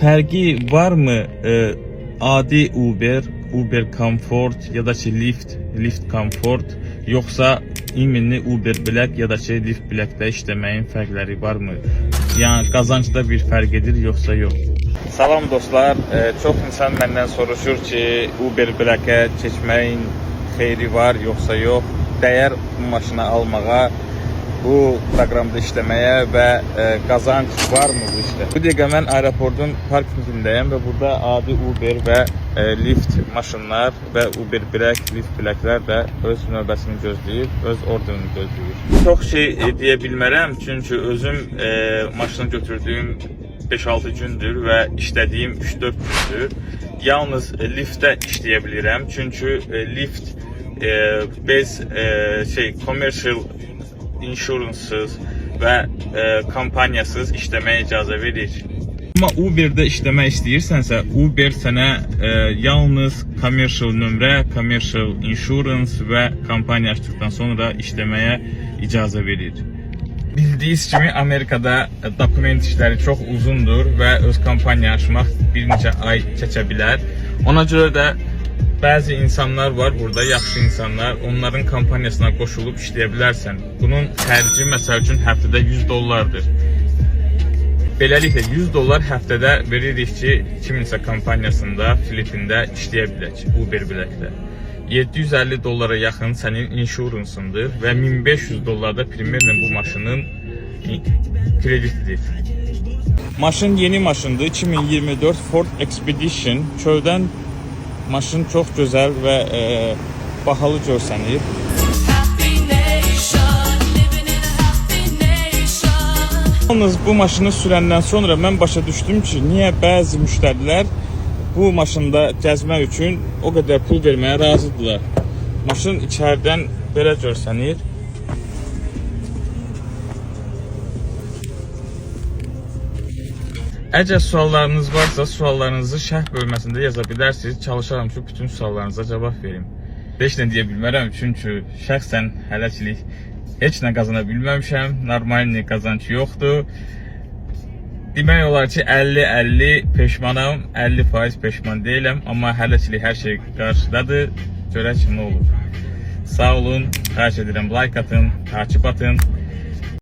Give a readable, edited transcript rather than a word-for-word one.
Fərqi varmı adi Uber, Uber Comfort ya da ki Lyft, Lyft Comfort, yoxsa iminli Uber Black ya da ki Lyft Black'də işləməyin fərqləri varmı? Yəni qazancda bir fərq edir yoxsa yox? Salam dostlar, çox insan məndən soruşur ki, Uber Black'ə keçməyin xeyri var yoxsa yox? Dəyər bu maşını almağa, bu proqramda işləməyə və qazanc varmı bu işdə? Bu dəqiqə mən aeroportun parkingindəyəm və burada adi Uber və Lyft maşınlar və Uber Black, Lyft Black'lər də öz növbəsini gözləyir, öz orderini gözləyir. Çox şey deyə bilmərəm, çünki özüm maşını götürdüyüm 5-6 gündür və işlədiyim 3-4 gündür. Yalnız Lyft'də işləyə bilirəm, çünki Lyft biz commercial insuranssız və kampaniyasız işləməyə icazə verir. Amma Uber'də işləmək istəyirsənsə, Uber sənə yalnız commercial nömrə, commercial insurance və kampaniya açdıqdan sonra işləməyə icazə verir. Bildiyiniz kimi Amerikada dokument işləri çox uzundur və öz kampaniya açmaq bir neçə ay keçə bilər. Ona görə də bəzi insanlar var burada, yaxşı insanlar, onların kampaniyasına qoşulub işləyə bilərsən. Bunun xərci məsəl üçün həftədə $100'dır. Beləliklə $100 həftədə veririk ki, kiminsə kampaniyasında, Filipində işləyə bilək Uber Black'də. $750'a yaxın sənin insuranssındır və $1500 da primerlə bu maşının kreditidir. Maşın yeni maşındır, 2024 Ford Expedition. Çöldən maşın çox gözəl və bahalı görsənir. Yalnız bu maşını sürəndən sonra mən başa düşdüm ki, niyə bəzi müştərilər bu maşında gəzmək üçün o qədər pul verməyə razıdırlar. Maşın içərdən belə görsənir. Əgər suallarınız varsa, suallarınızı şərh bölməsində yaza bilərsiniz. Çalışaram ki, bütün suallarınıza cavab verim. Heç nə deyə bilmərəm, çünki şəxsən hələçilik heç nə qazana bilməmişəm. Normal qazanc yoxdur. Demək olar ki, 50-50 peşmanam, 50% peşman deyiləm. Amma hələçilik hər şey qarşıdadır. Görək ki, nə olur. Sağ olun, xahiş edirəm, like atın, takip atın.